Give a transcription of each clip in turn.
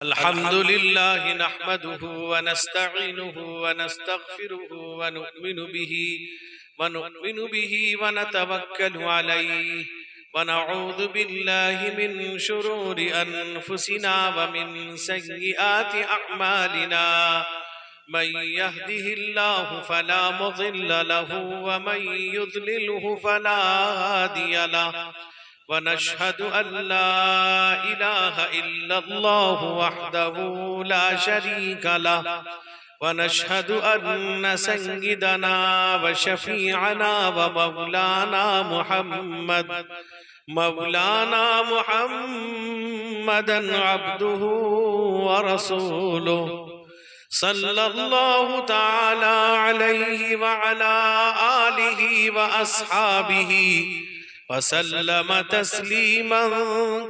अल्हम्दुलिल्लाह नहमदुहु व नस्तईनुहु व नस्तगफिरुहु व नुमिनु बिही व नतवक्कलु अलैहि व नऊज़ु बिल्लाहि मिन शुरूरि अनफुसिना व मिन सय्यिआति अअमालिना मन यहदिहिल्लाहु फला मुज़िल्ल लहु व मन युज़्लिलहु फला हादिय लहु वनशहदु अल्ला इलाहा इल्लल्लाहु वहदहु ला शरीका लहु वनशहदु अन्न सय्यिदना व शफीअना व मौलाना मुहम्मदन अब्दुहु व रसूलुहु सल्लल्लाहु तआला अलैहि व अला आलिहि व अस्हाबिहि वसल्लम तस्लीमन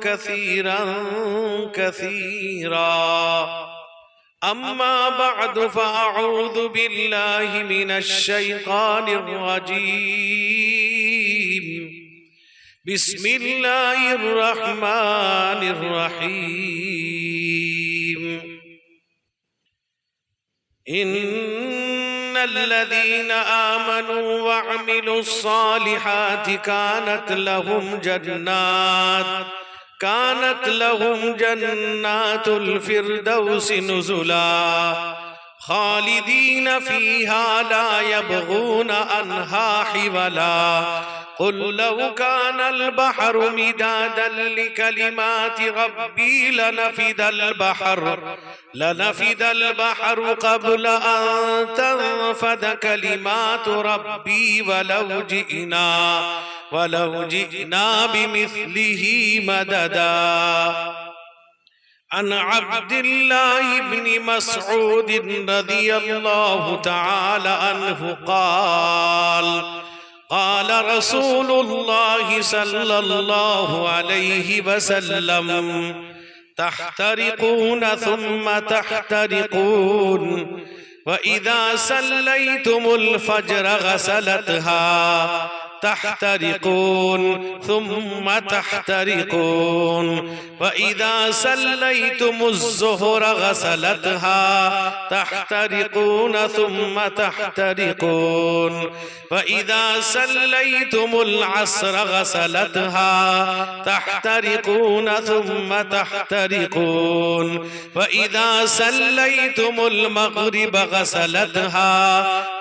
कसीरन कसीरा अम्मा बअद फअऊज़ु बिल्लाहि मिनश शैतानिर रजीम बिस्मिल्लाहिर रहमानिर रहीम इन्नल्लज़ीना आमनू व अमिलुस्सालिहाति कानत लहुम जन्नातुल फिरदौसि नुज़ुला खालिदीन फीहा ला यबगून अन्हा हिवला कुल लौ कानल बहरु मिदादन लिकलिमाति रब्बी लनफिदल बहरु क़ब्ल अन तनफद कलिमातु रब्बी वलौ जिना बिमिस्लिही मददा अन अब्दिल्लाह इब्न मसऊद रज़ियल्लाहु तआला अन्हु क़ाल रसूलुल्लाह सल्लल्लाहु अलैहि वसल्लम तहतरिकून थुम्मा तहतरिकून व इज़ा सल्लैतुमुल फज्र गसलतहा तहतरिकून थुम्मा तहतरिकून व इज़ा सल्लैतुमुज़्ज़ुहर गसलतहा तहतरिकून थुम्मा तहतरिकून व इज़ा सल्लैतुमुल अस्र गसलतहा तहतरिकून थुम्मा तहतरिकून व इज़ा सल्लैतुमुल मग़रिब गसलतहा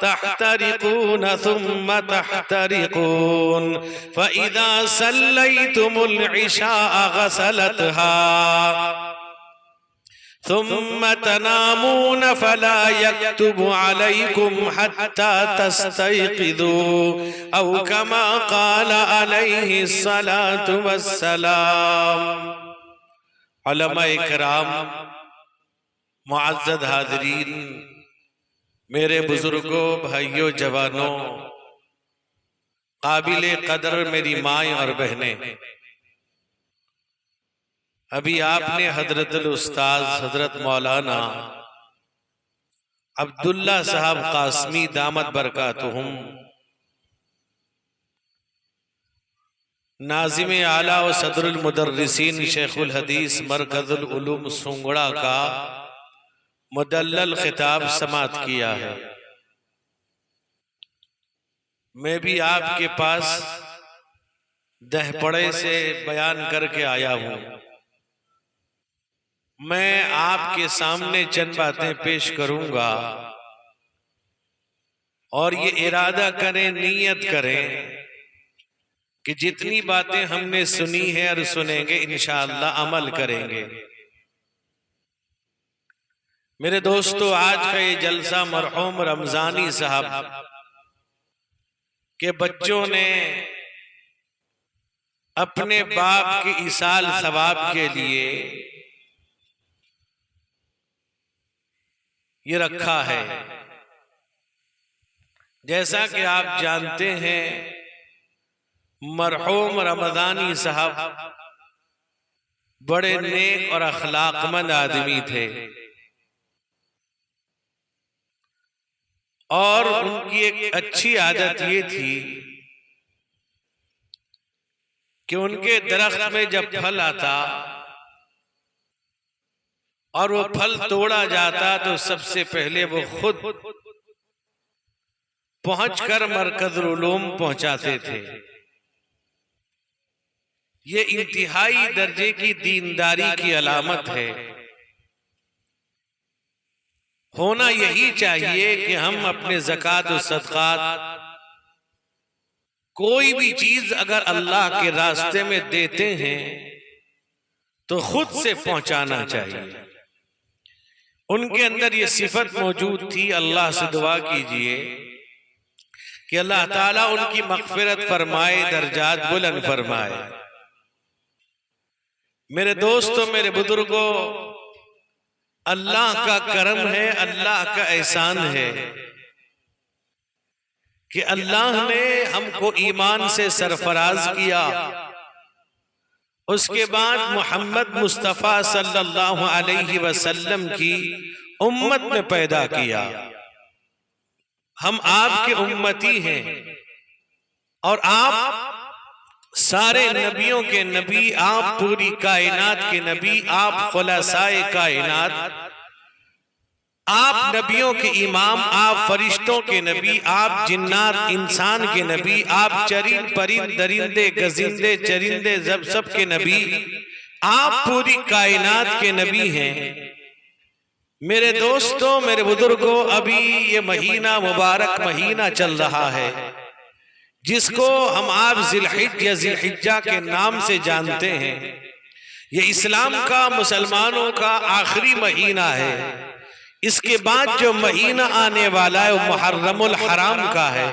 तहतरिकून थुम्मा तहतरिकून फ़इज़ा सल्लैतुमुल इशा गसलतहा थुम्मा तनामून फला यक्तुबु अलैकुम हत्ता तस्तयक़िज़ू औ कमा क़ाल अलैहि सलातु वस्सलाम। उलमाए किराम, मुअज़्ज़ज़ हाज़रीन, मेरे बुजुर्गों, भाइयों, जवानों, काबिले कदर मेरी माएँ और बहनें, अभी आपने हजरतुल उस्ताद हजरत मौलाना अब्दुल्ला साहब कासमी दामत बरकातुहुम नाज़िम आला व सदरुल मुदर्रिसीन शेखुल हदीस मरकजुल उलूम सुंगड़ा का मुदल्लल खिताब समात किया है। मैं भी आपके पास दहपड़े से बयान करके आया हूं। मैं आपके सामने चंद बातें पेश करूंगा और ये इरादा करें, नीयत करें कि जितनी बातें हमने सुनी है और सुनेंगे इंशाअल्लाह अमल करेंगे। मेरे दोस्तों, आज का ये जलसा मरहूम रमजानी साहब के बच्चों ने अपने बाप के इसाल सवाब के लिए ये रखा है। जैसा कि आप जानते हैं, मरहूम रमजानी साहब बड़े नेक और अखलाकमंद आदमी थे और उनकी एक अच्छी आदत ये थी कि उनके दरख्त में जब फल आता और वो फल तोड़ा जाता तो सबसे पहले वो खुद पहुंचकर मरकजुल उलूम पहुंचाते थे। ये इंतहाई दर्जे की दीनदारी की अलामत है। होना यही चाहिए कि हम अपने ज़कात और सदक़ात, कोई भी चीज अगर अल्लाह के रास्ते में देते हैं तो खुद से पहुंचाना चाहिए। उनके अंदर ये सिफत मौजूद थी। अल्लाह से दुआ कीजिए कि अल्लाह ताला उनकी मग़फ़िरत फरमाए, दर्जात बुलंद फरमाए। मेरे दोस्तों, मेरे बुजुर्गों, अल्लाह का करम है, अल्लाह का एहसान है कि अल्लाह ने हमको ईमान से सरफराज किया। उसके बाद मोहम्मद मुस्तफ़ा सल्लल्लाहु अलैहि वसल्लम की उम्मत में पैदा किया। हम आपके उम्मती हैं और आप सारे नबियों के नबी, आप पूरी कायनात के नबी, आप खुलासाए कायनात, आप नबियों के इमाम, आप फरिश्तों के नबी, आप जिन्नात इंसान के नबी, आप चरिंद परिंद दरिंदे गजिंदे चरिंदे जब सब के नबी, आप पूरी कायनात के नबी हैं। मेरे दोस्तों, मेरे बुजुर्गों, अभी ये महीना मुबारक महीना चल रहा है जिसको हम आप ज़िलहिज या ज़िलहिज्जा के नाम से जानते हैं। ये इस्लाम का, मुसलमानों का आखिरी महीना है। इसके बाद जो महीना आने वाला है वो मुहर्रमुल हराम का है।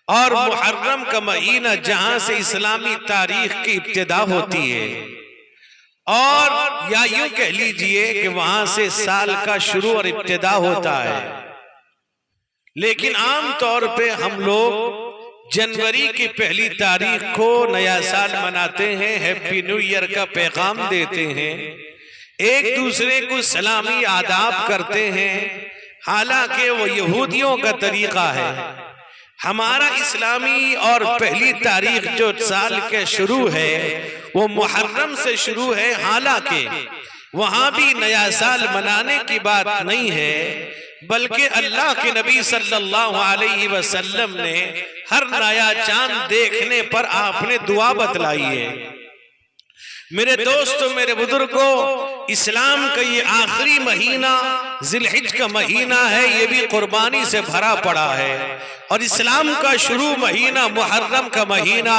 और मुहर्रम का महीना जहां से इस्लामी तारीख की इब्तिदा होती है, और या यूं कह लीजिए कि वहां से साल का शुरू और इब्तिदा होता है। लेकिन आम तौर पे हम लोग जनवरी की पहली तारीख को नया साल मनाते हैं, हैप्पी न्यू ईयर का पैगाम देते हैं, एक दूसरे को सलामी आदाब करते हैं। हालांकि वो यहूदियों का तरीका है। हमारा इस्लामी और पहली तारीख जो साल के शुरू है वो मुहर्रम से शुरू है। हालांकि वहां भी नया साल मनाने की बात नहीं है, बल्कि अल्लाह के नबी सल्लल्लाहु अलैहि वसल्लम ने हर नया चांद देखने पर आपने दुआ बतलाई है। मेरे दोस्तों, मेरे बुजुर्गों, इस्लाम का ये आखिरी महीना ज़िलहिज का महीना है, ये भी कुर्बानी से भरा पड़ा है। और इस्लाम का शुरू महीना मुहर्रम का महीना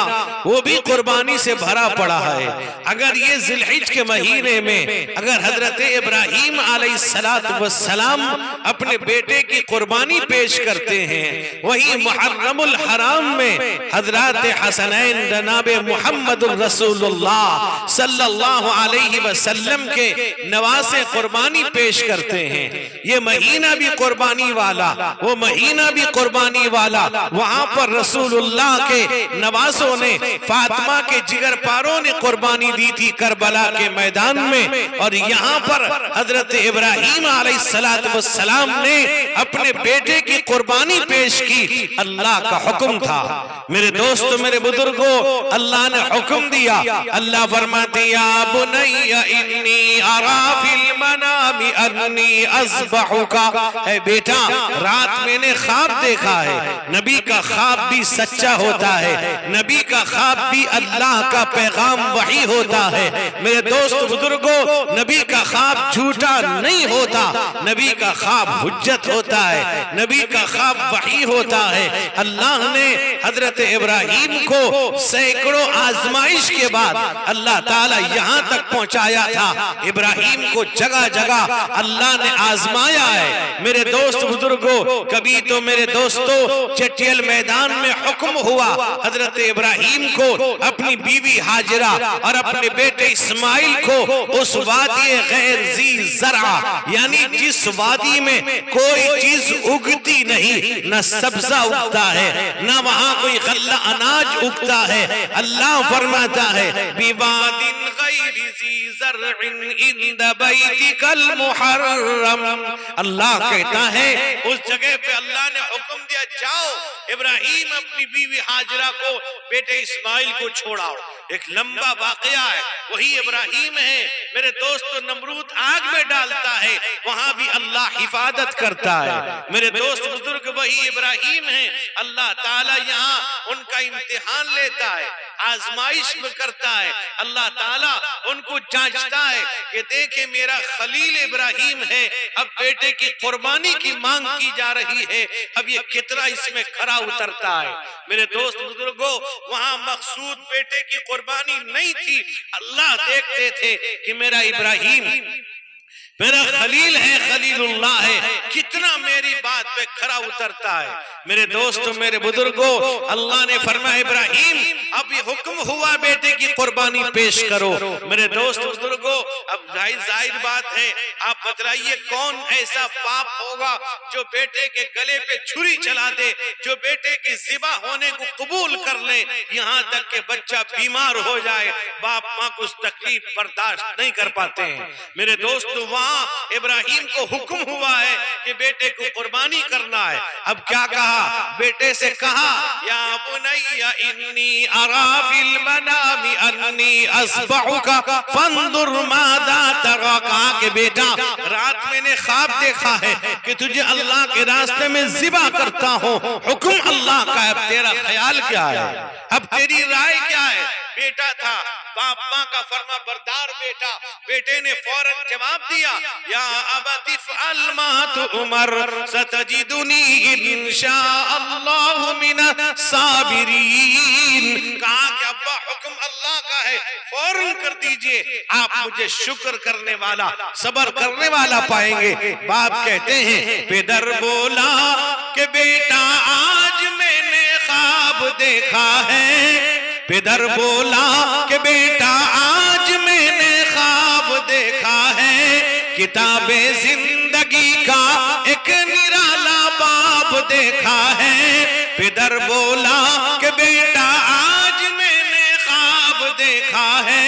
वो भी कुर्बानी से भरा पड़ा है। अगर ये ज़िलहिज के महीने में अगर हजरत इब्राहीम अलैहिस्सलाम अपने बेटे की कुर्बानी पेश करते हैं, वही मुहर्रमुल हराम में हजरत हसनैन जनाब मुहम्मदुर रसूलुल्लाह सल्लल्लाहु अलैहि वसल्लम के नवासे कुर्बानी पेश करते हैं। ये महीना भी कुर्बानी वाला, वो महीना भी कुर्बानी वाला। वहां पर रसूलुल्लाह के नवासों ने, फातिमा के जिगर पारों ने कुर्बानी दी थी करबला के मैदान में। और यहाँ पर हजरत इब्राहीम अलैहिस्सलाम ने अपने बेटे की कुर्बानी पेश की। अल्लाह का हुक्म था। मेरे दोस्तों, मेरे बुजुर्गों, अल्लाह ने हुक्म दिया। अल्लाह फरमाते या बुनैया इन्नी अरा फिल मनामी अन्नी अज़बहुका, है बेटा रात मैंने ख्वाब देखा है। नबी का ख्वाब भी सच्चा होता है, नबी का ख्वाब भी अल्लाह का पैगाम वही होता है। मेरे दोस्त बुजुर्गों, नबी का ख्वाब झूठा नहीं होता, नबी का ख्वाब हुज्जत होता है, नबी का ख्वाब वही होता है। अल्लाह ने हजरत इब्राहीम को सैकड़ों आजमाइश के बाद अल्लाह ताला यहाँ तक पहुँचाया था। इब्राहीम को जगह जगह अल्लाह ने आजमाया है। मेरे दोस्त बुजुर्गों, कभी तो मेरे दोस्तों चटियल मैदान में हुक्म हुआ हजरत इब्राहीम को अपनी बीवी हाजिरा और अपने बेटे इस्माइल को उस वादी गैर ज़ी ज़रा, यानी जिस वादी में कोई चीज उगती नहीं, न सब्जा उगता है, न वहां कोई गल्ला अनाज उगता है। अल्लाह फरमाता है बिवादिन गैरि ज़ी ज़रइन इंद बैतिकल मुहर्रम। अल्लाह कहता है उस जगह पे अल्लाह ने हुक्म दिया, जाओ इब्राहीम अपनी बीवी हाजिरा को, बेटे इस्माइल को छोड़ाओ। एक लंबा वाकया है, वही इब्राहिम है मेरे दोस्तों। नमरूद आग में डालता है, वहां भी अल्लाह हिफाजत करता है मेरे दोस्त बुजुर्ग। वही इब्राहिम है, अल्लाह ताला यहाँ उनका इम्तिहान लेता है, आजमाइश में करता है। अल्लाह ताला उनको जांचता है कि देखे मेरा खलील इब्राहिम है, अब बेटे की कुर्बानी की मांग की जा रही है, अब ये कितना इसमें खरा उतरता है मेरे दोस्त बुजुर्गों। वहां मकसूद बेटे की कुर्बानी नहीं थी, अल्लाह देखते थे कि मेरा इब्राहिम मेरा खलील है, खलीलुल्लाह है, कितना मेरी बात पे खरा उतरता है मेरे दोस्तों मेरे बुजुर्गों। अल्लाह ने फरमाया इब्राहिम अब ये हुक्म हुआ बेटे की कुर्बानी पेश करो मेरे दोस्त बुजुर्गों। अब जाहिर बात है, आप बतलाइए कौन ऐसा बाप होगा जो बेटे के गले पे छुरी चला दे, जो बेटे की ज़िबा होने को कबूल कर ले, यहाँ तक के बच्चा बीमार हो जाए, बाप माँ को उस तकलीफ बर्दाश्त नहीं कर पाते हैं मेरे दोस्तों। वहां इब्राहिम को हुक्म हुआ है कि बेटे को कुर्बानी करना है। अब क्या कहा, बेटे से कहा या बुनैया इन्नी अरा फिल मनामी अन्नी अस्बहुका फंजुर मादा तरा। कहा कि बेटा रात मैंने ख्वाब देखा है कि तुझे अल्लाह के रास्ते में ज़िबा करता हूँ, हुक्म अल्लाह का है, अब तेरा ख्याल क्या है, अब तेरी राय क्या है। बेटा था, बाप माँ का फरमा बरदार बेटा। बेटे ने फौरन जवाब दिया या अबती फ़अल मा तुअमर सतजिदुनी इंशाअल्लाहु मिनस साबिरीन। कहा कि अब्बा हुक्म अल्लाह का है, फौरन कर दीजिए, आप मुझे शुक्र करने वाला, सब्र करने वाला पाएंगे। बाप कहते हैं पेदर बोला कि बेटा आज मैंने ख्वाब देखा है, पिदर बोला कि बेटा आज मैंने ख्वाब देखा है, किताबे जिंदगी का एक निराला बाब देखा है। पिदर बोला कि बेटा आज मैंने ख्वाब देखा है,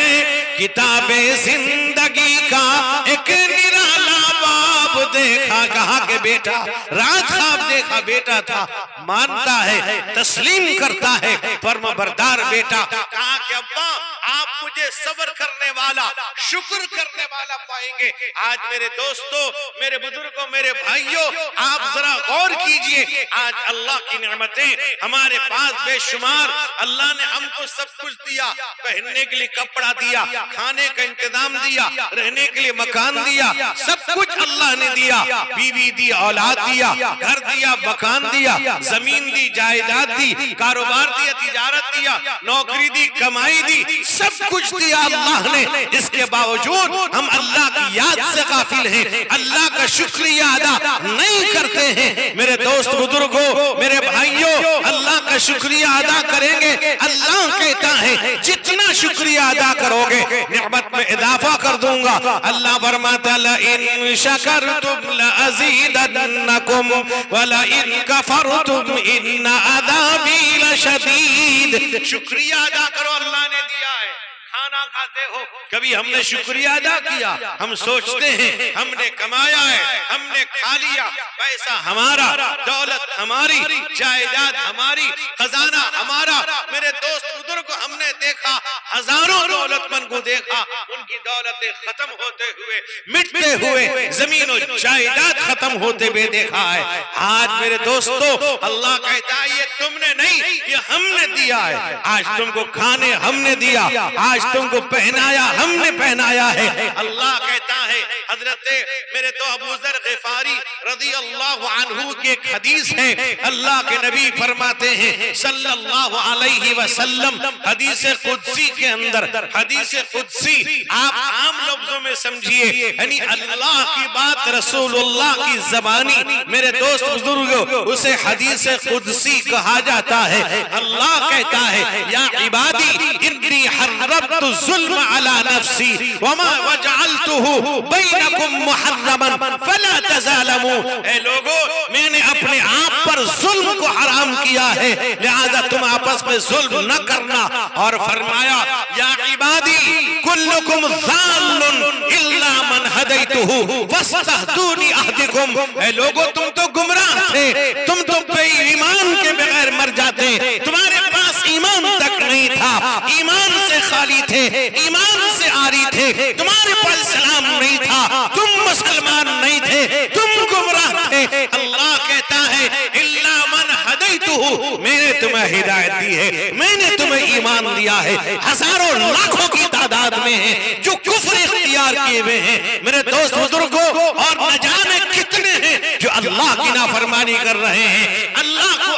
किताबे जिंदगी का एक निराला बाब देखा। कहा कि बेटा रात ख्वाब देखा, बेटा था, मानता है, तस्लीम करता है, फर्मा बरदार बेटा। कहा कि अब्बा आप मुझे सब्र करने वाला, शुक्र करने वाला पाएंगे। आज मेरे दोस्तों मेरे बुजुर्गों मेरे भाइयों आप जरा गौर कीजिए, आज अल्लाह की नेमतें हमारे पास बेशुमार। अल्लाह ने हमको सब कुछ दिया, पहनने के लिए कपड़ा दिया, खाने का इंतजाम दिया, रहने के लिए मकान दिया, सब कुछ अल्लाह ने दिया, बीवी दी, औलाद दिया, घर दिया, मकान दिया, जमीन दी, जायदाद दी, कारोबार दिया, तिजारत दिया, नौकरी दी, कमाई दी, सब कुछ दिया अल्लाह ने। इसके बावजूद हम अल्लाह की याद से गाफिल हैं, अल्लाह का शुक्रिया अदा नहीं करते हैं मेरे दोस्त बुजुर्गों मेरे भाइयों। अल्लाह का शुक्रिया अदा करेंगे, अल्लाह कहता है जितना शुक्रिया अदा करोगे निअमत में इजाफा कर दूंगा। अल्लाह फरमाता है इन शकरतुम लअज़ीदन्नकुम व लइन कफरतुम इन अज़ाबी लशदीद। शुक्रिया अदा करो, अल्लाह ने दिया है। खाना खाते हो, कभी हमने शुक्रिया अदा किया? हम सोचते हैं हमने कमाया है, हमने खा लिया, पैसा हमारा, दौलत हमारी, जायदाद हमारी, खजाना हमारा। मेरे दोस्त बुजुर्ग को हमने देखा, हजारों दौलतमंद को देखा, उनकी दौलतें खत्म होते हुए, मिटते हुए, जमीन और जायदाद खत्म होते हुए देखा है। आज मेरे दोस्तों अल्लाह कहता है ये तुमने नहीं, ये हमने दिया है। आज तुमको खाने हमने दिया, आज तुमको पहनाया हमने पहनाया है। अल्लाह कहता है, हजरत मेरे तो अबू ज़र ग़िफ़ारी रज़ी अल्लाह अन्हु की एक हदीस है, अल्लाह के नबी फरमाते हैं सल्लल्लाहु अलैहि वसल्लम, हदीस कुदसी के अंदर, हदीस कुदसी आप आम लफ्जों में समझिए, यानी अल्लाह की बात रसूलुल्लाह की ज़बानी मेरे दोस्त बुजुर्ग, उसे हदीस कुदसी कहा जाता है। अल्लाह कहता है या इबादी इन्नी हर्रमतु ज़ुल्म अला नफ्सी वमा वजअलतुहु बैनकुम मुहर्रमन फला तज़ालमू। ए लोगों मैंने अपने आप पर जुल्म को हराम किया है, लिहाजा तुम आपस में जुल्म न करना। और फरमाया या इबादी कुल्लुकुम ज़ाल्लुन इल्ला मन हदैतुहु वस्तहदूनी अहदिकुम। ए लोगों तुम तो गुमराह थे, तुम तो बेईमान के बगैर मर जाते, तुम्हारे पास ईमान तक नहीं था, ईमान से वाली थे, ईमान से आरी थे, तुम्हारे पास सलाम नहीं था, तुम मुसलमान नहीं थे, तुम गुमराह थे। अल्लाह कहता है इल्ला मन हदैतुहु, मैंने तुम्हें हिदायत दी है, मैंने तुम्हें ईमान दिया है। हजारों लाखों की तादाद में है जो कुफ्र इख्तियार किए हुए हैं मेरे दोस्त बुजुर्गों, और न जाने कितने हैं जो अल्लाह की नाफरमानी कर रहे हैं, अल्लाह को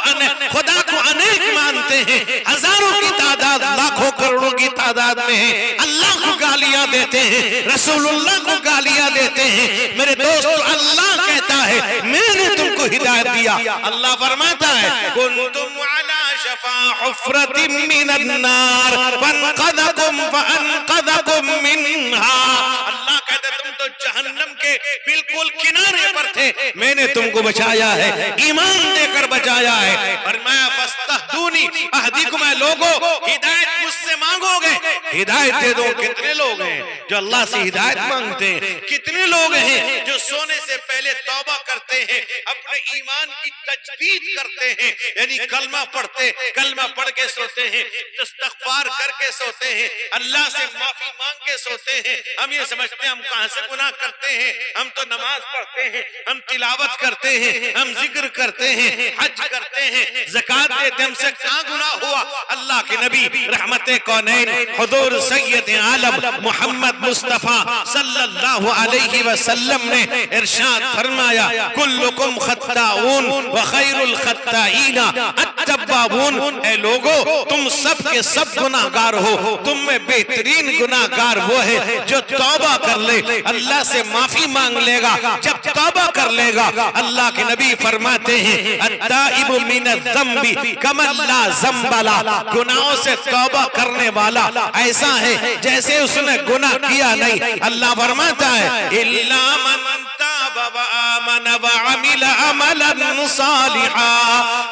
खुदा को अनेक मानते हैं, हजारों की तादाद लाखों करोड़ों की तादाद में है, अल्लाह को गालियां देते हैं, रसूलुल्लाह को गालियां देते हैं। मेरे दोस्त अल्लाह कहता है मैंने तुमको हिदायत दिया। अल्लाह फरमाता है कुंतुम अला शफा हुफ्रतिम मिनन नार फअनक़ज़कुम फअनक़ज़कुम मिनहा। अल्लाह कहता तुम तो जहन्नम के बिल्कुल किनारे पर थे, मैंने तुमको बचाया है, ईमान देकर बचाया है। फरमाया फस्तहदूनी अहदीकुम, लोगों हिदायत मुझसे मांगोगे, हिदायत दे दो। कितने लोग हैं जो अल्लाह से हिदायत मांगते हैं? कितने लोग हैं जो सोने से पहले तौबा करते हैं, अपने ईमान की तजदीद करते हैं, यानी कलमा पढ़ते, कलमा पढ़ के सोते हैं, इस्तग़फ़ार करके सोते हैं, अल्लाह से माफी मांग के सोते हैं। हम ये समझते हैं हम कहां से गुनाह करते हैं, हम तो नमाज पढ़ते हैं, हम तिलावत करते हैं, हम जिक्र करते हैं, हज करते हैं, ज़कात देते हैं, हमसे कहां गुनाह हुआ? अल्लाह के नबी रहमते कौनैन हुजूर सैयद आलम मोहम्मद मुस्तफा सल्लल्लाहु अलैहि वसल्लम ने इरशाद फरमाया कुल्लुकुम खत्ताऊन व खैरुल खत्ताईना अत्तवाबून। ऐ लोगों तुम सब के सब गुनाहगार हो, तुम में बेहतरीन गुनाहगार वो है जो तौबा कर ले, अल्लाह से माफी मांग लेगा। जब तौबा कर लेगा अल्लाह के नबी फरमाते हैं अत्ताइबु मिनज़्ज़म्बि कमन ला ज़म्ब ला, गुनाहों से तौबा करने वाला ऐसा है जैसे उसने गुनाह किया नहीं। अल्लाह फरमाता है इल्ला मन ताबा व आमन व अमिल अमलन सालिहा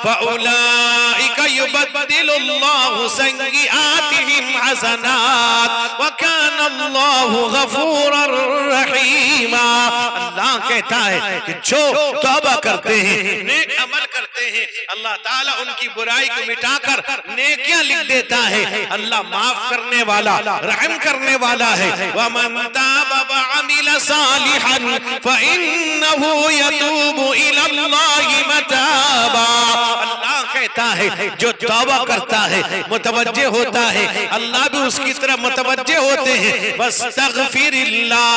फउलाइका युबद्दिलुल्लाहु सय्यिआतिहिम हसनात व काना अल्लाहु गफूरर रहीमा। अल्लाह कहता है कि जो तौबा करते हैं, नेक अमल करते हैं, अल्लाह ताला उनकी बुराई को मिटाकर नेकियां लिख देता है। अल्लाह माफ करने वाला, रहम करने वाला है। वमन ताबा व अमिल सालिहन फइन्नहु यतूबु इलल्लाहि मताबा। अल्लाह कहता है जो तौबा करता है, मुतवज्जे होता है, अल्लाह भी उसकी तरफ मुतवज्जे होते हैं। वस्तगफिरिल्लाह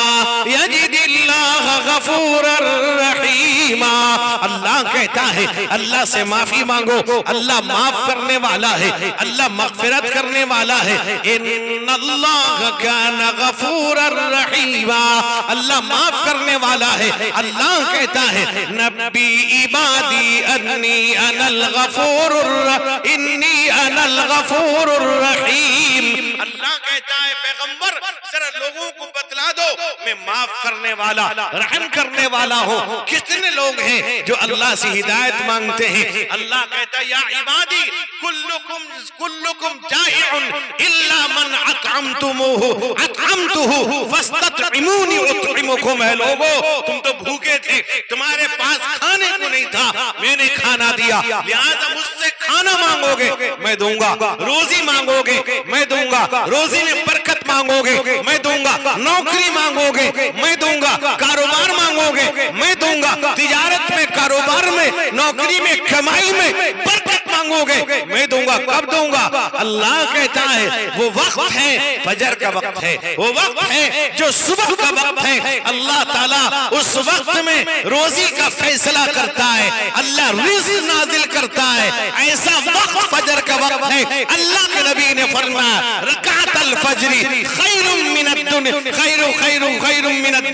यजिदिल्लाह गफूरर रहीमा। अल्लाह कहता है अल्लाह से माफी मांगो, अल्लाह माफ करने वाला है, अल्लाह मग़फ़िरत करने वाला है। इन्नल्लाह काना गफूरर रहीमा, अल्लाह माफ करने वाला है। अल्लाह कहता है नब्बी इबादी अन्नी अनल गफूरुर इन्नी अनल गफूरुर रहीम। अल्लाह कहता है पैगंबर जरा लोगों को बतला दो मैं माफ करने वाला, रहम करने वाला हूँ। कितने लोग हैं जो अल्लाह से हिदायत मांगते हैं? अल्लाह कहता है या इबादी कुल्लुकुम जाइउन इल्ला मन अतअमतुहु फस्ततइमूनी उतइमुकुम। है लोगों तुम तो भूखे थे, तुम्हारे पास खाने को नहीं था, मैंने खाना दिया, लिहाजा मुझसे खाना मांगोगे मैं दूंगा, रोजी मांगोगे मैं दूंगा, रोजी में बरकत मांगोगे मैं दूंगा, नौकरी मांगोगे मैं दूंगा, कारोबार मांगोगे मैं दूंगा, तिजारत में, कारोबार में, नौकरी में, कमाई में बरकत मांगोगे मैं दूंगा। कब दूंगा? अल्लाह कहता है वो वक्त है फजर का वक्त है, वो वक्त है जो सुबह का वक्त है। अल्लाह ताला उस वक्त में रोजी का फैसला करता है, अल्लाह रिज़्क़ नाजिल करता है। ऐसा वक्त फजर का वक्त है। अल्लाह के नबी ने फरमाया रकातल फजरी खैरुम मिनद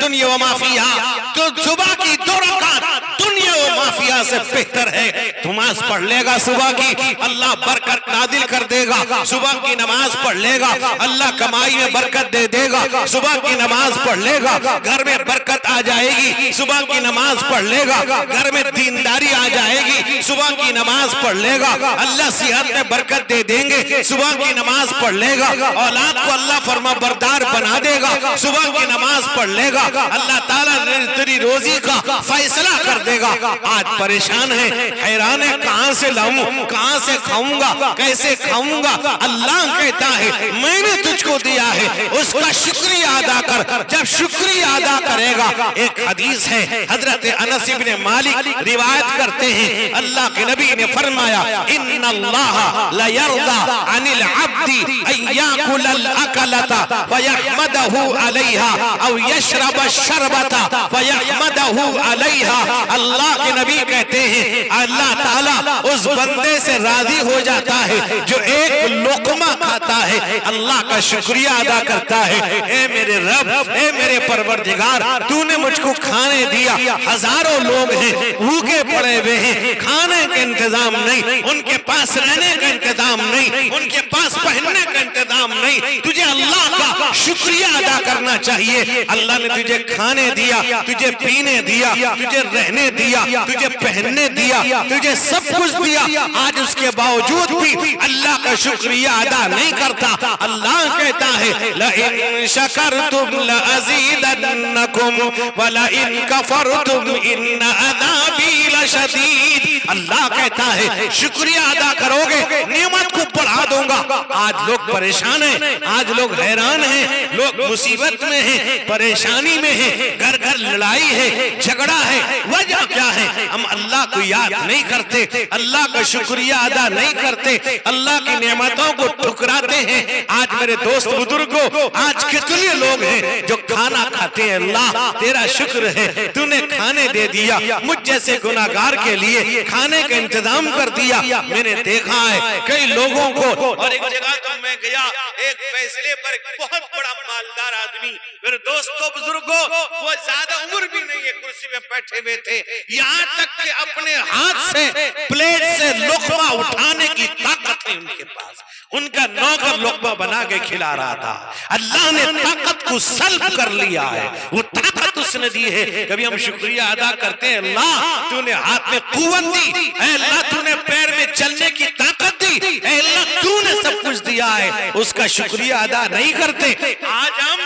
दुनिया व मा फीहा। तो सुबह की 2 रकात दुनिया व माफिया से बेहतर है। नमाज पढ़ लेगा सुबह की, अल्लाह बरकत नादिल कर देगा। सुबह की नमाज पढ़ लेगा, अल्लाह कमाई में बरकत दे देगा। सुबह की नमाज पढ़ लेगा, घर में बरकत आ जाएगी। सुबह की नमाज पढ़ लेगा, घर में दीनदारी आ जाएगी। सुबह की नमाज पढ़ लेगा, अल्लाह सेहत में बरकत दे देंगे। सुबह की नमाज पढ़ लेगा, औलाद को अल्लाह फरमा बरदार बना देगा। सुबह की नमाज पढ़ लेगा, अल्लाह ताला तेरी रोजी का फैसला कर देगा। आज परेशान है, हैरान है, कहां से लाऊं, कहां से खाऊंगा, कैसे खाऊंगा। अल्लाह कहता है मैंने तुझको दिया है, उसका शुक्रिया अदा कर। जब शुक्रिया अदा करेगा, एक हदीस है हजरत अनस इब्ने मालिक रिवायत करते हैं, अल्लाह के नबी ने फरमाया इन्नल्लाह ला यरदा अनिल अब्दी अन याकुल अकलता फयहमदहु अलैहा औ यशरब शरबता फयहमदहु अलैहा। अल्लाह के नबी कहते हैं अल्लाह ताला उस बंदे से राजी हो जाता है जो एक लोकमा खाता है, अल्लाह का शुक्रिया अदा करता है। ए मेरे रब, ए मेरे परवरदिगार, तूने मुझको खाने दिया। हजारों लोग हैं भूखे पड़े हुए हैं, खाने का इंतजाम नहीं, उनके पास रहने का इंतजाम नहीं, उनके पास पहनने का इंतजाम नहीं। तुझे अल्लाह का शुक्रिया अदा करना चाहिए। अल्लाह ने तुझे खाने दिया, तुझे पीने दिया, तुझे रहने दिया, तुझे पहनने दिया, तुझे सब कुछ दिया। आज उसके बावजूद भी अल्लाह का शुक्रिया अदा नहीं करता। अल्लाह कहता है लइन शकरतुम लअज़ीदन्नकुम वलइन कफरतुम इन्न अज़ाबी लशदीद। अल्लाह कहता है शुक्रिया अदा करोगे नेमत को बढ़ा दूंगा। आज लोग परेशान हैं, आज लोग हैरान हैं, लोग मुसीबत में हैं, परेशानी में हैं, घर घर लड़ाई है, झगड़ा है। वजह क्या है? हम अल्लाह को याद नहीं करते, अल्लाह का शुक्रिया अदा नहीं करते, अल्लाह की नेमतों को ठुकराते हैं। आज मेरे दोस्त बुजुर्गों, आज कितने लोग हैं जो खाना खाते हैं। अल्लाह तेरा शुक्र है, तूने खाने दे दिया, मुझ जैसे गुनाहगार के लिए खाने का इंतजाम कर दिया। मैंने देखा है कई लोगों को, और एक जगह तो मैं गया, एक फैसले पर बहुत बड़ा मालदार आदमी, मेरे दोस्तों बुजुर्गों, वो ज्यादा उम्र भी नहीं है, कुर्सी में बैठे हुए थे, यहाँ तक कि अपने हाथ से प्लेट से लोकमा उठाने की ताकत है उनके पास। उनका नौकर लोकमा बना के खिला रहा था। अल्लाह ने ताकत को सल्ब कर लिया है, वो ताकत उसने दी है। कभी हम शुक्रिया अदा करते हैं, अल्लाह तूने हाथ में कुव्वत दी, अल्लाह तूने पैर में चलने की ताकत दी, अल्लाह तूने सब कुछ दिया है, उसका शुक्रिया अदा नहीं करते। आज हम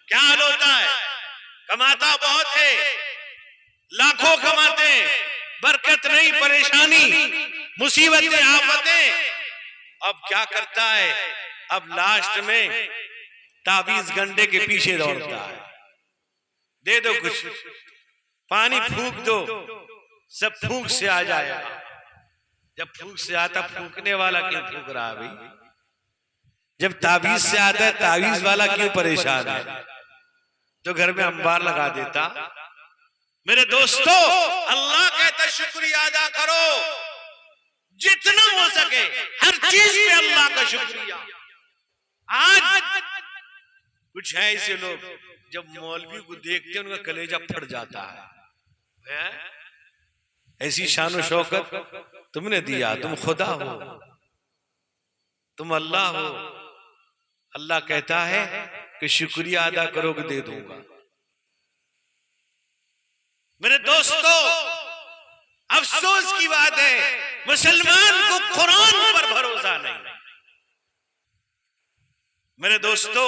क्या हाल होता है, कमाता बहुत है, लाखों कमाते, बरकत नहीं, परेशानी, मुसीबतें, आफतें। अब क्या करता है, अब लास्ट में ताबीज गंडे के पीछे दौड़ता है। दे दो कुछ, पानी फूंक दो, सब फूंक से आ जाएगा। जब फूंक से आता, फूंकने वाला क्यों फूंक रहा है भाई? जब ताबीज से आता है, ताबीज वाला क्यों परेशान है? तो घर में अंबार लगा देता। मेरे दोस्तों, अल्लाह कहता शुक्रिया अदा करो जितना हो सके, हर चीज पे अल्लाह का शुक्रिया। आज कुछ है ऐसे लोग, जब मौलवी को देखते उनका कलेजा फट जाता है। ऐसी शान शौकत तुमने दिया, तुम खुदा हो, तुम अल्लाह हो। अल्लाह कहता है कि शुक्रिया अदा करोगे दे दूंगा। मेरे दोस्तों, अफसोस की बात है, मुसलमान को कुरान पर भरोसा नहीं। मेरे दोस्तों,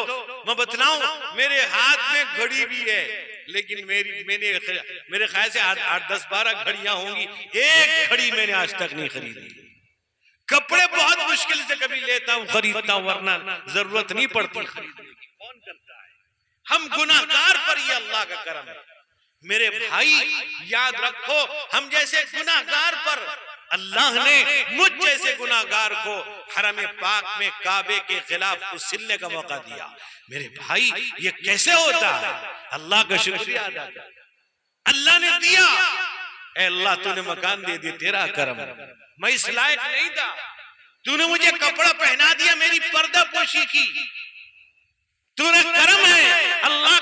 मैं बतलाऊं, मेरे हाथ में घड़ी भी है, लेकिन मेरे ख्याल से 8, 10, 12 घड़ियां होंगी, एक घड़ी मैंने आज तक नहीं खरीदी। कपड़े बहुत मुश्किल से कभी लेता हूं, खरीदता हूं, वरना जरूरत नहीं पड़ती खरीदने की। कौन करता है? हम गुनाहगार पर ये अल्लाह का करम है। मेरे भाई याद रखो, हम जैसे गुनाहगार पर अल्लाह ने मुझ जैसे गुनाहगार को हरम पाक में काबे के खिलाफ उछलने का मौका दिया। मेरे भाई ये कैसे होता है? अल्लाह का शुक्रिया अदा कर। अल्लाह ने दिया, ए अल्लाह तूने मकान दे दिया, तेरा करम, मैं इस लायक नहीं था, तूने मुझे कपड़ा पहना दिया, मेरी पर्दा पोशी की, तूने करम है। अल्लाह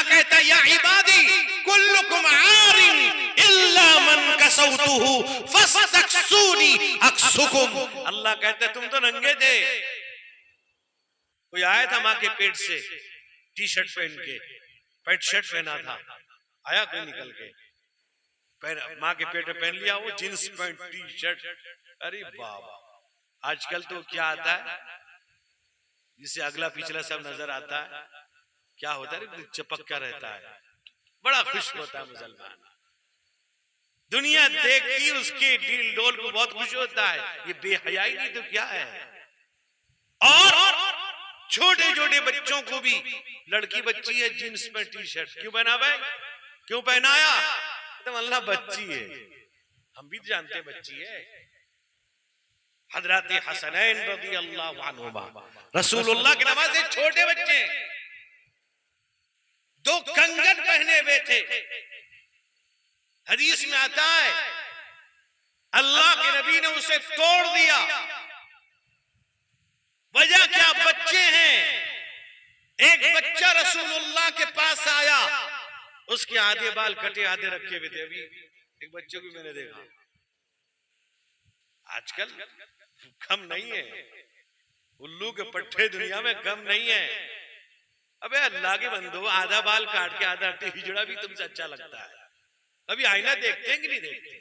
कहता या इबादी कुल्लुकुम आरिन इल्ला मन कसौतुहु फस्तक्सूनी अक्सुकुम। अल्लाह कहता तुम तो नंगे थे, कोई आया था माँ के पेट से टी शर्ट पहन के, पैंट शर्ट पहना था, आया कोई निकल के, माँ के पेट में पहन लिया वो जींस पैंट टी शर्ट। अरे बाबा, आजकल तो क्या आता है जिसे अगला पिछला सब नजर आता है, क्या होता है, चपक का रहता है, बड़ा खुश होता है मुसलमान। दुनिया देखती उसके डील डोल को बहुत खुश होता है, ये बेहयाई नहीं तो क्या है। और छोटे छोटे बच्चों को भी, लड़की बच्ची है जींस में टी शर्ट क्यों पहना भाई, क्यों पहनाया, तो अल्लाह बच्ची है, हम भी जानते हैं बच्ची है। हजरत हसनैन रज़ी अल्लाह अन्हुमा रसूलुल्लाह के नवासे छोटे बच्चे, दो कंगन पहने हुए थे। हदीस में आता है अल्लाह के नबी ने उसे तोड़ दिया। वजह क्या, बच्चे हैं। एक बच्चा रसूलुल्लाह के पास आया, उसके आधे बाल कटे आधे रखे हुए थे। अभी एक बच्चे को मैंने देखा, आजकल कम नहीं है, उल्लू के पट्टे दुनिया में कम नहीं है। अबे अल्लाह के बंदो, आधा बाल काट के आधा हिजड़ा भी तुमसे अच्छा लगता है। अभी आईना देखते हैं कि नहीं देखते,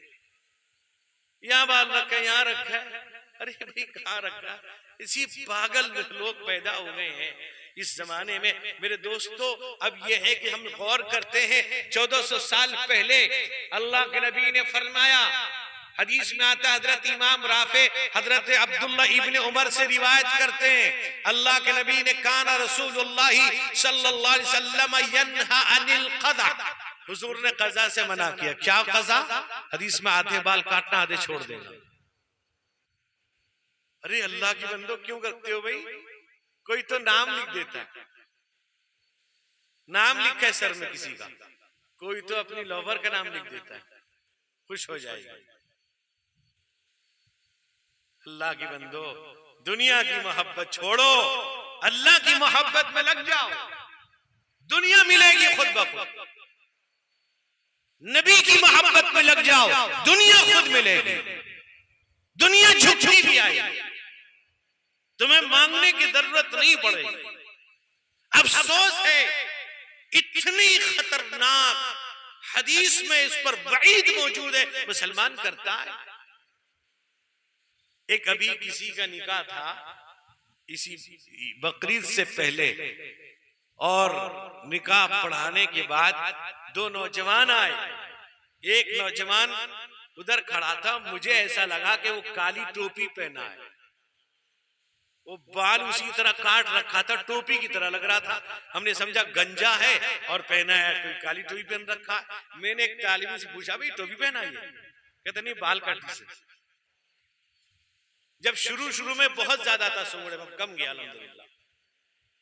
यहाँ बाल रखा है, यहाँ रखा है, अरे भाई कहाँ रखा। इसी पागल लोग पैदा हो गए हैं इस जमाने में। मेरे दोस्तों, अब यह है कि हम गौर करते हैं, 1400 साल पहले अल्लाह के नबी ने फरमाया, हदीस में आता है, हजरत इमाम राफे हजरत अब्दुल्ला इब्ने उमर से रिवायत करते हैं, अल्लाह के नबी ने काना रसूलुल्लाह सल्लल्लाहु अलैहि वसल्लम यन्हा अनिल क़ज़ा, हुजूर ने कज़ा से मना किया। क्या कज़ा? हदीस में आधे बाल काटना आधे छोड़ देना। अरे अल्लाह की बंदो क्यों करते हो भाई, कोई तो नाम लिख देता है, नाम लिखा है सर में किसी का, कोई तो अपनी लवर का नाम लिख देता है, खुश हो जाएगा। अल्लाह की बंदो, दुनिया की मोहब्बत छोड़ो, अल्लाह की मोहब्बत में लग जाओ, दुनिया मिलेगी खुद ब खुद। नबी की मोहब्बत में लग जाओ, दुनिया खुद मिलेगी, दुनिया झुकती भी आएगी, तुम्हें मांगने की जरूरत नहीं पड़ेगी। अफसोस है, इतनी खतरनाक हदीस में इस पर वईद मौजूद है, मुसलमान करता है। एक अभी किसी का निकाह था इसी बकरीद से पहले, और निकाह पढ़ाने के बाद दो नौजवान आए। एक नौजवान उधर खड़ा था, मुझे ऐसा लगा कि वो काली टोपी पहना है, वो बाल उसी तरह काट रखा था, टोपी की तरह लग रहा था। हमने समझा गंजा है और पहना है, कोई काली टोपी पहन रखा है। मैंने एक तालिबी से पूछा, भाई टोपी पहना है? कहते नहीं, बाल काटी से। जब शुरू में बहुत ज्यादा था सोमड़े में, कम गया अल्हम्दुलिल्लाह।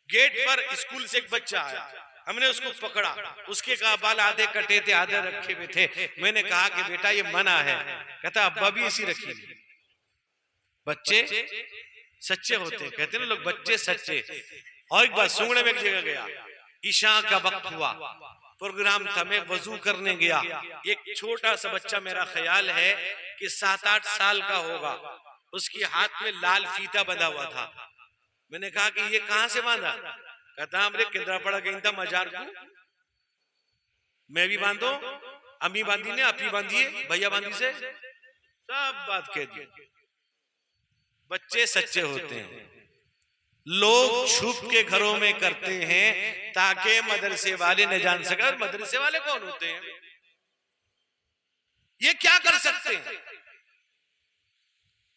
गेट पर स्कूल से एक बच्चा आया, हमने उसको पकड़ा, उसके कहा बाल आधे कटे थे आधे रखे हुए थे। मैंने कहा कि बेटा ये मना है। कहता अब्बा भी इसी रखी। बच्चे सच्चे होते हैं, कहते हैं ना लोग, बच्चे सच्चे। और एक बार सुंगड़े में एक जगह गया, ईशा का वक्त हुआ, प्रोग्राम था, मैं वजू करने गया। एक छोटा सा बच्चा, मेरा ख्याल है कि 7-8 साल का होगा, उसके हाथ में लाल फीता बंधा हुआ था। मैंने कहा कि ये कहां से बांधा? कहता हमरे केंद्रा पड़ा गई था मजार को, मैं भी बांधो, अम्मी बांधी ने, आपी बांधिए, भैया बांधी से, सब बात कह दी। बच्चे सच्चे होते हैं, लोग छुप के घरों में करते हैं ताकि मदरसे वाले न जान सके। मदरसे वाले कौन होते हैं? ये क्या कर सकते हैं?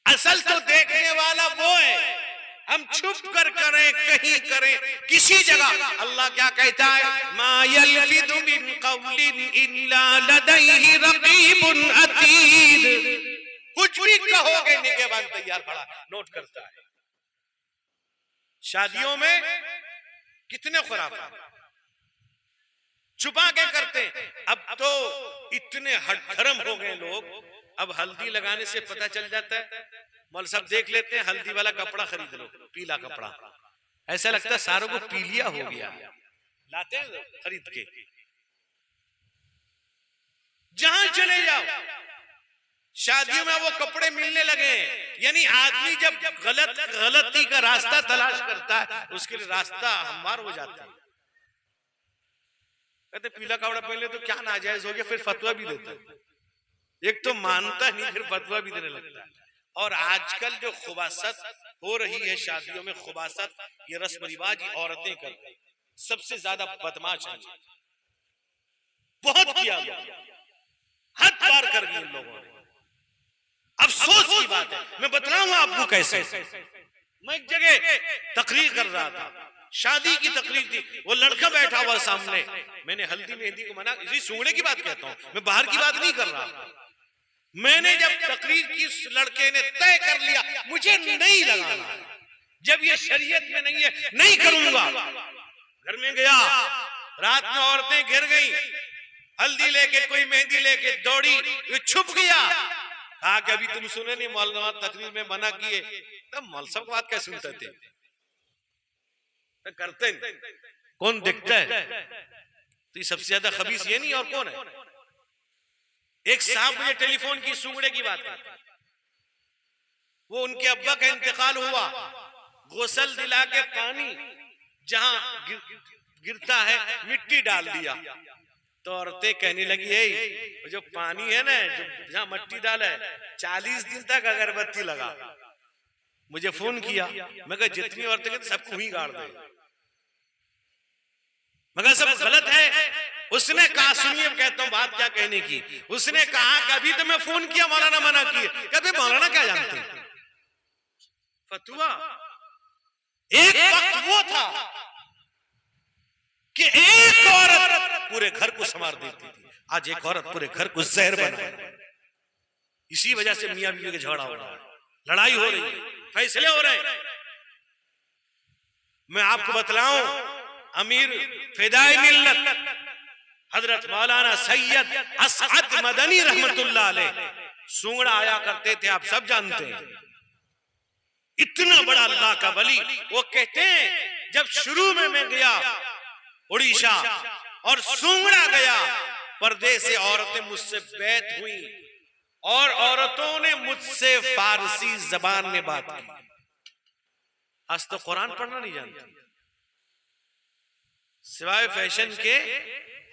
असल तो देखने वाला वो है, हम छुप कर करें, कहीं करें, किसी जगह। अल्लाह क्या कहता है, मा यल्फिदु मिन कौलिन इल्ला लदैहि रकीबुन अतीद। कुछ भी कहोगे निगहबान तैयार खड़ा, नोट करता है। शादियों में कितने खुराफात छुपा के करते हैं। अब तो इतने हठधर्म हो गए लोग, अब हल्दी लगाने से पता चल जाता है, मौल साहब देख लेते हैं, हल्दी वाला कपड़ा खरीद लो, पीला कपड़ा, ऐसा लगता है सारों को पीलिया हो गया, लाते हैं खरीद के। जहां चले जाओ शादियों में वो कपड़े मिलने लगे। यानी आदमी जब गलती का रास्ता तलाश करता है, उसके लिए रास्ता हमवार हो जाता है। कहते पीला कपड़ा पहन ले तो क्या नाजायज हो गया, फिर फतवा भी देता है। एक तो मानता नहीं, फिर फतवा भी देने लगता है। और आजकल जो खुबासत हो रही है शादियों में, खुबासत ये रस्म रिवाज औरतें कर रही, सबसे ज्यादा बदमाश है, बहुत किया गया, हद पार कर दी इन लोगों ने। अफसोस की बात है, मैं बतलाऊंगा आपको कैसे। मैं एक जगह तकरीर कर रहा था, शादी की तकरीर थी, वो लड़का बैठा हुआ सामने, मैंने हल्दी मेहंदी को मना, इसी सूंघने की बात कहता हूं, मैं बाहर की बात नहीं कर रहा। मैंने जब तकरीर की, उस लड़के ने तय कर लिया मुझे नहीं लगाना, जब ये शरीयत में नहीं है नहीं करूंगा। घर में गया, रात में औरतें घिर गई, हल्दी लेके कोई मेहंदी लेके दौड़ी, ये छुप गया। कहा कि अभी तुम सुने नहीं मौलाना तकरीर में मना किए, तब मौल सब बात कैसे सुनते थे, करते नहीं। कौन दिखता है तो ये सबसे ज्यादा खबीस ये नहीं और कौन है। एक साहब मुझे टेलीफोन की सूंघने की बात है, वो उनके अब्बा का इंतकाल हुआ, गुसल दिला के पानी जहां गिरता है मिट्टी डाल दिया, तो औरतें कहने लगी है जो पानी है ना, जो जहां मिट्टी डाला है 40 दिन तक अगरबत्ती लगा। मुझे फोन किया, मैं कहा जितनी औरतें कहती सबको ही गाड़ दे, मगर सब गलत है। उसने कहा, सुनिए कहता हूं बात क्या कहने की, उसने कहा कभी तो मैं फोन किया मौलाना मना किए, कभी मौलाना क्या जानते हैं फतवा। एक वक्त वो था कि एक औरत पूरे घर को संवार देती थी, आज एक औरत पूरे घर को जहर बना। इसी वजह से मियां बीवी का झगड़ा हो रहा है, लड़ाई हो रही है, फैसले हो रहे हैं। मैं आपको बतलाऊं, अमीर फिदाई मिल्लत हजरत मौलाना सैयद असअद मदनी रहमतुल्लाह अलैह सूंघड़ा आया करते थे, आप सब जानते हैं। इतना बड़ा अल्लाह का वली, वो कहते हैं जब शुरू में मैं गया उड़ीसा और सूंघड़ा गया, पर्दे से औरतें मुझसे बैत हुई और औरतों ने मुझसे फारसी जबान में बात की। आज तो कुरान पढ़ना नहीं जानती, सिवाय फैशन के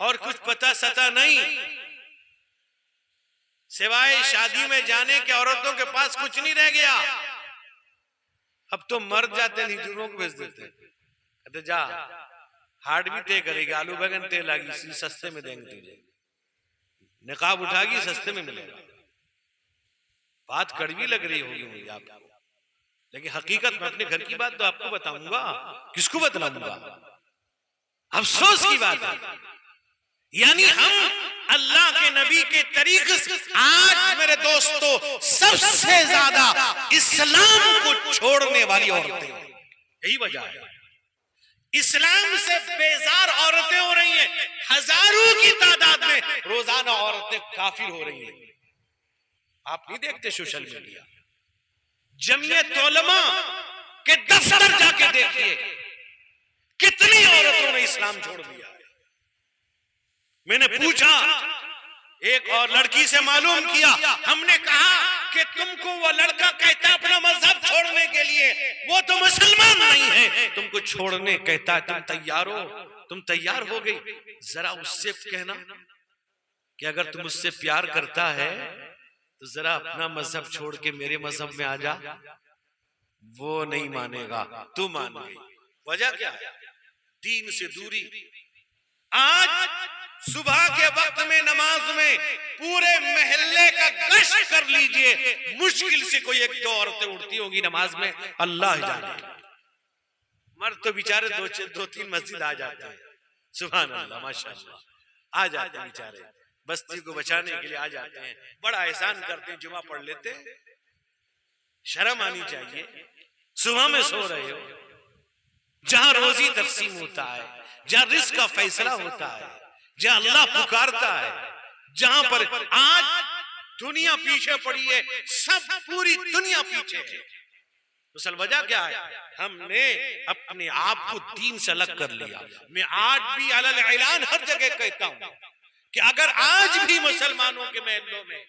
और कुछ पता सता नहीं, सिवाय शादी में जाने के औरतों के पास कुछ नहीं रह गया। अब तो मर जाते नहीं, दूसरों को भेज देते, कहते जा हार्ट भी तय करेगी, आलू बैगन तय लागी सस्ते में देंगे तुझे, निकाब उठागी सस्ते में मिलेगा। बात कड़वी लग रही होगी मुझे आपको, लेकिन हकीकत में अपने घर की बात तो आपको बताऊंगा, किसको बतलाऊंगा। अफसोस की बात है, यानी हम अल्लाह के नबी के तरीके से, आज मेरे दोस्तों सबसे ज्यादा इस्लाम को छोड़ने वाली औरतें, यही वजह है। इस्लाम से बेजार औरतें हो रही हैं, हजारों की तादाद में रोजाना औरतें काफिर हो रही हैं। आप नहीं देखते सोशल मीडिया, जमीयत उलमा के दफ्तर जाके देखिए कितनी औरतों ने इस्लाम छोड़ दिया है। मैंने पूछा, एक और लड़की से मालूम किया, हमने कहा कि तुमको वो लड़का कहता है अपना मजहब छोड़ने के लिए, वो तो मुसलमान नहीं है, तुमको छोड़ने कहता है, तुम तैयार हो? तुम तैयार हो गई? जरा उससे कहना कि अगर तुम उससे प्यार करता है तो जरा अपना मजहब छोड़ के मेरे मजहब में आ जा। वो नहीं मानेगा, तू मान गई। वजह क्या है? दीन से दूरी। आज सुबह के वक्त में नमाज में पूरे महल्ले का गश्त कर लीजिए, मुश्किल से कोई एक दो औरतें उठती होगी नमाज में, अल्लाह जाने। मर्द तो बेचारे दो तीन मस्जिद आ जाते हैं, सुभान अल्लाह माशाअल्लाह, आ जाते हैं बेचारे, बस्ती को बचाने के लिए आ जाते हैं, बड़ा एहसान करते हैं, जुमा पढ़ लेते हैं। शर्म आनी चाहिए। सुबह में सो रहे हो, जहां रोजी तकसीम होता है, जहां रिस्क का फैसला होता है, जहां अल्लाह पुकारता है, जहां पर आज दुनिया पीछे पड़ी है, सब पूरी दुनिया पीछे है। असल वजह क्या है? हमने अपने आप को दीन से अलग कर लिया। मैं आज भी अलल ऐलान हर जगह कहता हूं कि अगर आज भी मुसलमानों के महलों में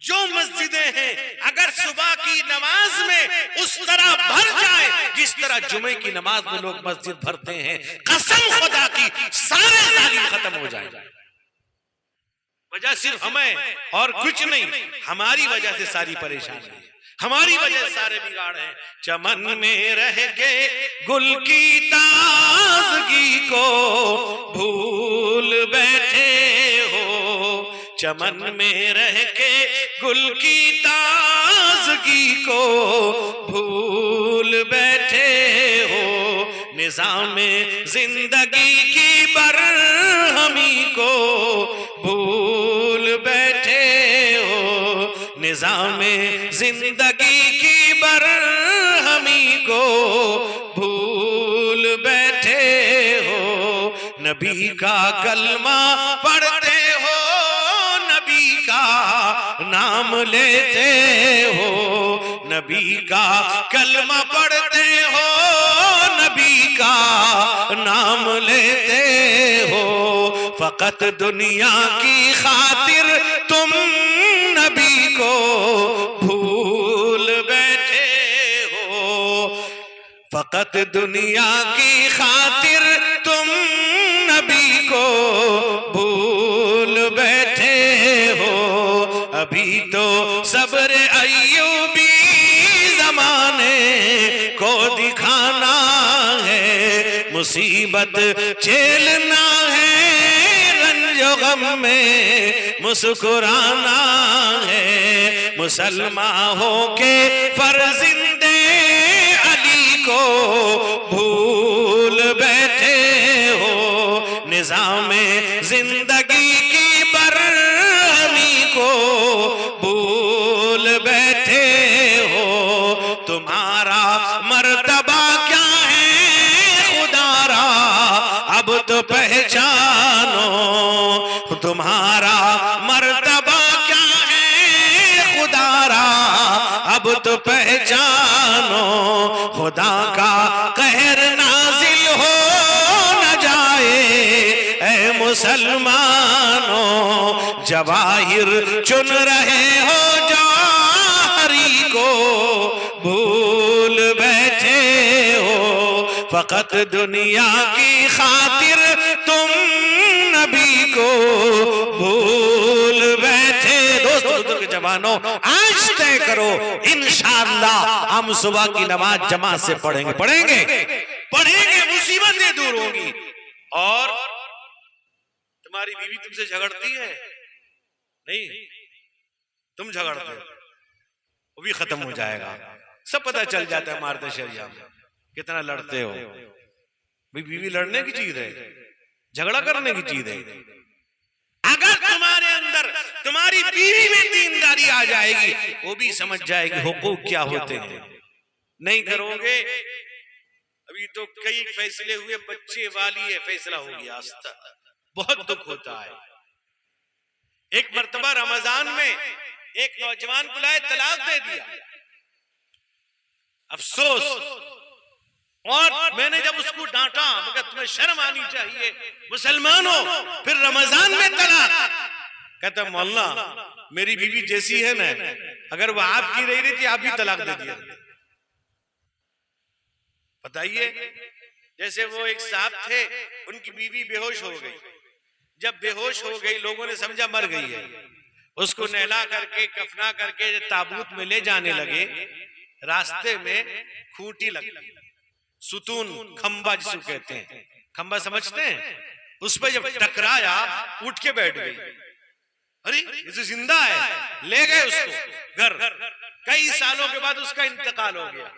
जो मस्जिदें हैं, अगर सुबह की नमाज में उस तरह भर जाए जिस तरह जुमे की नमाज में लोग मस्जिद भरते हैं, कसम खुदा की सारे जालिम खत्म हो जाए। वजह सिर्फ हमें और कुछ नहीं, हमारी वजह से सारी परेशानी है, हमारी वजह से सारे बिगाड़ हैं। चमन में रह के गुल की ताजगी को भूल बैठे हो, चमन में रह के गुल की ताजगी को भूल बैठे हो, निजाम जिंदगी की बरहमी को भूल बैठे हो, निजाम जिंदगी की बरहमी को भूल बैठे हो। नबी का कलमा पढ़ते हो, नबी का नाम लेते हो, नबी का कलमा पढ़ते हो, नबी का नाम लेते हो। फकत दुनिया की खातिर तुम नबी को भूल बैठे हो, फकत दुनिया की खातिर तुम नबी को भूल बैठे हो। अभी तो सब्र अय्यूबी जमाने को दिखाना है, मुसीबत झेलना है, रंजो गम में मुस्कुराना है। मुसलमान हो के फर्जिंदे अली को भूल बैठे हो, निजाम जिंदगी की बरहमी को भूल बैठे हो। तुम्हारा मर्तबा क्या है खुदारा अब तो पहचानो, तुम्हारा मर्तबा क्या है खुदारा अब तो पहचानो। खुदा का कहर नाजिल हो न जाए ऐ मुसलमानों, जवाहिर चुन रहे हो जौहरी को भूल बैठे हो। फकत दुनिया की खातिर तुम नबी को भूल बैठे। दोस्तों बुजुर्ग जवानों, आज तय करो इंशाअल्लाह हम सुबह की नमाज जमात से पढ़ेंगे, पढ़ेंगे पढ़ेंगे, मुसीबतें दूर होंगी। और तुम्हारी बीवी तुमसे झगड़ती है नहीं, तुम झगड़ते हो, वो भी खत्म हो जाएगा। सब पता चल जाता है मारते शरिया में कितना लड़ते हो। भाई बीवी लड़ने की चीज है, झगड़ा करने की चीज है। अगर तुम्हारे अंदर तुम्हारी बीवी में दीनदारी आ जाएगी, वो भी समझ जाएगी हुकूक क्या होते हैं। नहीं करोगे, अभी तो कई फैसले हुए, बच्चे वाली है फैसला हो गया, बहुत दुख होता है। एक मर्तबा रमजान में एक नौजवान को लाए, तलाक दे दिया, अफसोस। और मैंने जब उसको डांटा, मगर तुम्हें शर्म आनी चाहिए, मुसलमानों फिर रमजान में तलाक। कहता मौला मेरी बीवी जैसी है ना, अगर वो आपकी रही रही थी आप भी तलाक दे दिया। बताइए, जैसे वो एक साहब थे, उनकी बीवी बेहोश हो गई। जब बेहोश हो गई लोगों ने समझा मर गई है, उसको नहला करके कफना करके ताबूत में ले जाने लगे। रास्ते में खूंटी लग गई, सुतून खंबा जिसको कहते हैं, खंबा समझते हैं, उस पर जब टकराया उठ के बैठ गई। अरे ये तो जिंदा है। ले गए उसको घर। कई सालों के बाद उसका इंतकाल हो गया।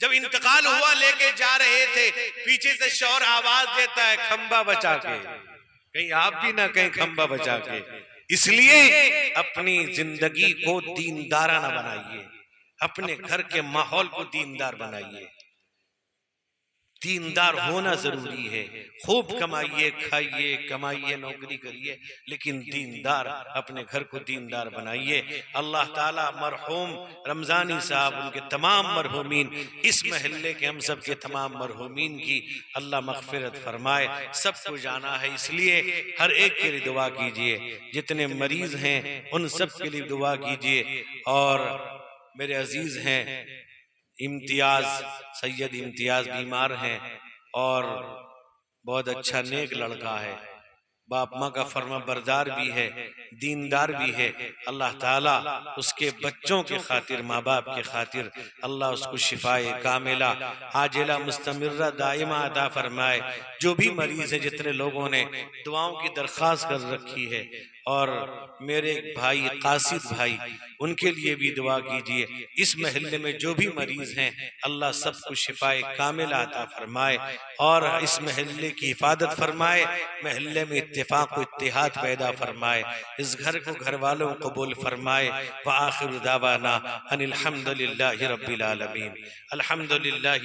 जब इंतकाल हुआ लेके जा रहे थे, पीछे से शौर आवाज देता है खंबा बचा के, कहीं आप भी ना कहीं खंबा बचा के। इसलिए अपनी जिंदगी को दीनदाराना बनाइए, अपने घर के माहौल को दीनदार बनाइए। दीनदार होना जरूरी है। खूब कमाइए, खाइए, कमाइए, नौकरी करिए, लेकिन दीनदार, अपने घर को दीनदार बनाइए। अल्लाह ताला मरहूम रमजानी साहब, उनके तमाम मरहूमीन, इस महल्ले के हम सब के तमाम मरहूमीन की अल्लाह मग़फ़िरत फरमाए। सबको जाना है, इसलिए हर एक के लिए दुआ कीजिए। जितने मरीज हैं उन सब के लिए दुआ कीजिए। और मेरे अजीज हैं इम्तियाज, सैयद इम्तियाज बीमार हैं और बहुत अच्छा नेक लड़का है, बाप माँ का फर्मा बरदार भी है, दीनदार भी है। अल्लाह ताला उसके बच्चों के खातिर, माँ बाप के खातिर अल्लाह उसको शिफाए कामिला आजिला मुस्तमिर्रा दाइमा अता फरमाए। जो भी मरीज है, जितने लोगों ने दुआओं की दरख्वास्त कर रखी है, और मेरे भाई कासिद भाई, उनके लिए भी दुआ कीजिए। इस महल्ले में जो भी मरीज हैं, अल्लाह सबको शिफाए कामिला अता फरमाए और इस महल्ले की हिफाजत फरमाए, महल्ले में इत्तेफाक व इत्तेहाद पैदा फरमाए, इस घर को घर वालों को कबूल फरमाए। व आखिर दावाना अनिल हम्दुलिल्लाहि रब्बिल आलमीन। अल्हम्दुलिल्लाह।